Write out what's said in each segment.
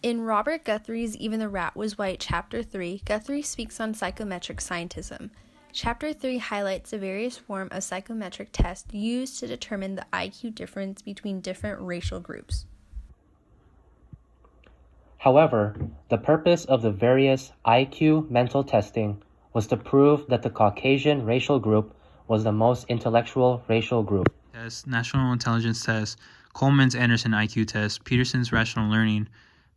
In Robert Guthrie's Even the Rat Was White, Chapter 3, Guthrie speaks on psychometric scientism. Chapter 3 highlights the various forms of psychometric tests used to determine the IQ difference between different racial groups. However, the purpose of the various IQ mental testing was to prove that the Caucasian racial group was the most intellectual racial group. National Intelligence Test, Coleman's Anderson IQ Test, Peterson's Rational Learning,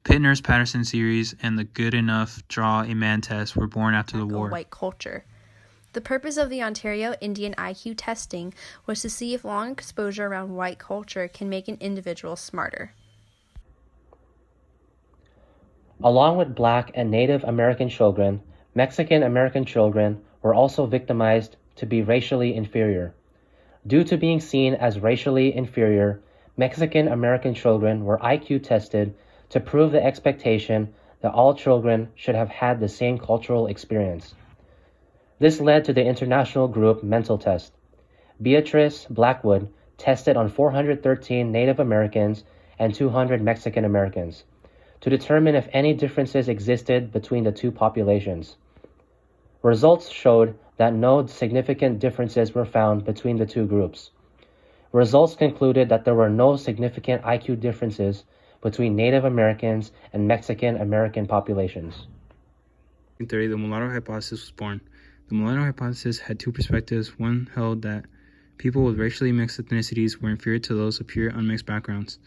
Pittner's Patterson Series, and the Good Enough Draw a Man test were born after the war. White culture. The purpose of the Ontario Indian IQ testing was to see if long exposure around white culture can make an individual smarter. Along with Black and Native American children, Mexican American children were also victimized to be racially inferior. Due to being seen as racially inferior, Mexican American children were IQ tested to prove the expectation that all children should have had the same cultural experience. This led to the international group mental test. Beatrice Blackwood tested on 413 Native Americans and 200 Mexican Americans to determine if any differences existed between the two populations. Results showed that no significant differences were found between the two groups. Results concluded that there were no significant IQ differences between Native Americans and Mexican American populations. In theory, the mulatto hypothesis was born. The mulatto hypothesis had two perspectives. One held that people with racially mixed ethnicities were inferior to those of pure unmixed backgrounds.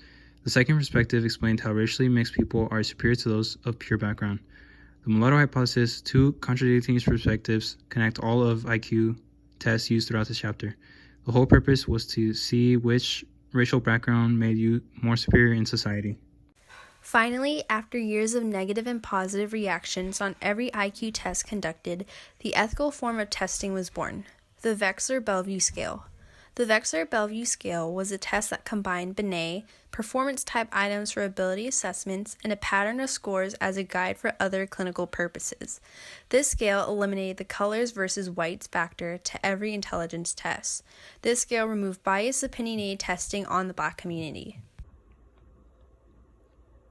The second perspective explained how racially mixed people are superior to those of pure background. The mulatto hypothesis, two contradicting perspectives, connect all of IQ tests used throughout this chapter. The whole purpose was to see which racial background made you more superior in society. Finally, after years of negative and positive reactions on every IQ test conducted, the ethical form of testing was born, the Wechsler-Bellevue scale. The Wechsler-Bellevue scale was a test that combined Binet, performance-type items for ability assessments, and a pattern of scores as a guide for other clinical purposes. This scale eliminated the colors versus whites factor to every intelligence test. This scale removed biased opinionated testing on the Black community.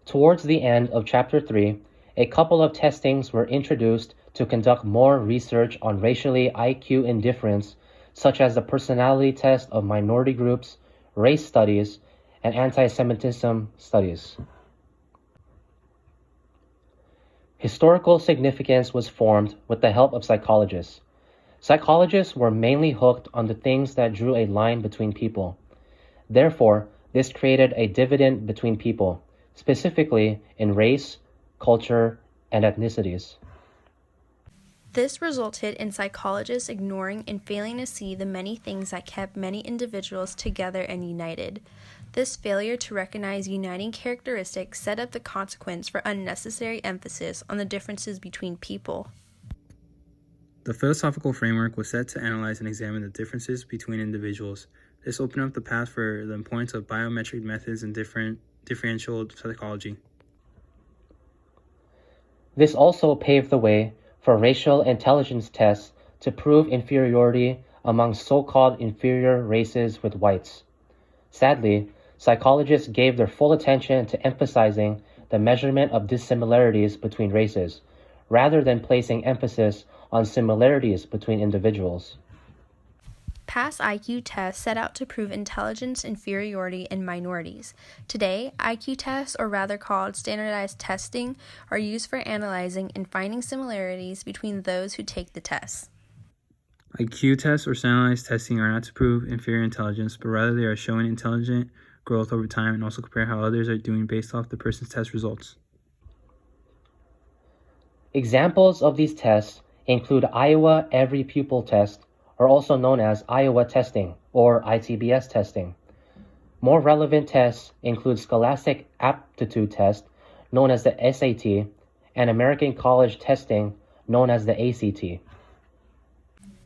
Towards the end of Chapter 3, a couple of testings were introduced to conduct more research on racially IQ indifference, such as the personality test of minority groups, race studies, and anti-Semitism studies. Historical significance was formed with the help of psychologists. Psychologists were mainly hooked on the things that drew a line between people. Therefore, this created a dividend between people, specifically in race, culture, and ethnicities. This resulted in psychologists ignoring and failing to see the many things that kept many individuals together and united. This failure to recognize uniting characteristics set up the consequence for unnecessary emphasis on the differences between people. The philosophical framework was set to analyze and examine the differences between individuals. This opened up the path for the importance of biometric methods and differential psychology. This also paved the way for racial intelligence tests to prove inferiority among so-called inferior races with whites. Sadly, psychologists gave their full attention to emphasizing the measurement of dissimilarities between races, rather than placing emphasis on similarities between individuals. Past IQ tests set out to prove intelligence inferiority in minorities. Today, IQ tests, or rather called standardized testing, are used for analyzing and finding similarities between those who take the tests. IQ tests or standardized testing are not to prove inferior intelligence, but rather they are showing intelligent growth over time and also compare how others are doing based off the person's test results. Examples of these tests include Iowa Every Pupil Test, or also known as Iowa testing or ITBS testing. More relevant tests include Scholastic Aptitude Test, known as the SAT, and American College Testing, known as the ACT.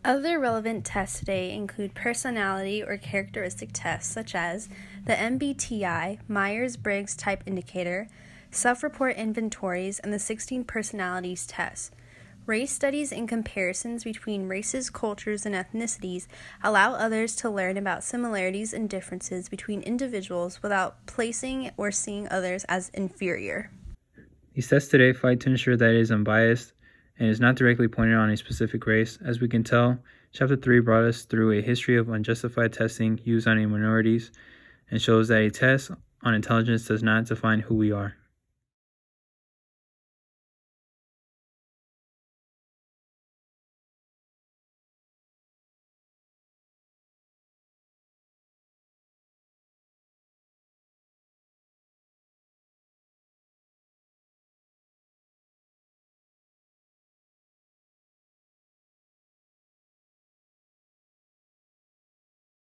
Other relevant tests today include personality or characteristic tests such as the MBTI, Myers-Briggs Type Indicator, self-report inventories, and the 16 personalities test. Race studies and comparisons between races, cultures, and ethnicities allow others to learn about similarities and differences between individuals without placing or seeing others as inferior. These tests today fight to ensure that it is unbiased and is not directly pointed on a specific race. As we can tell, Chapter 3 brought us through a history of unjustified testing used on minorities and shows that a test on intelligence does not define who we are.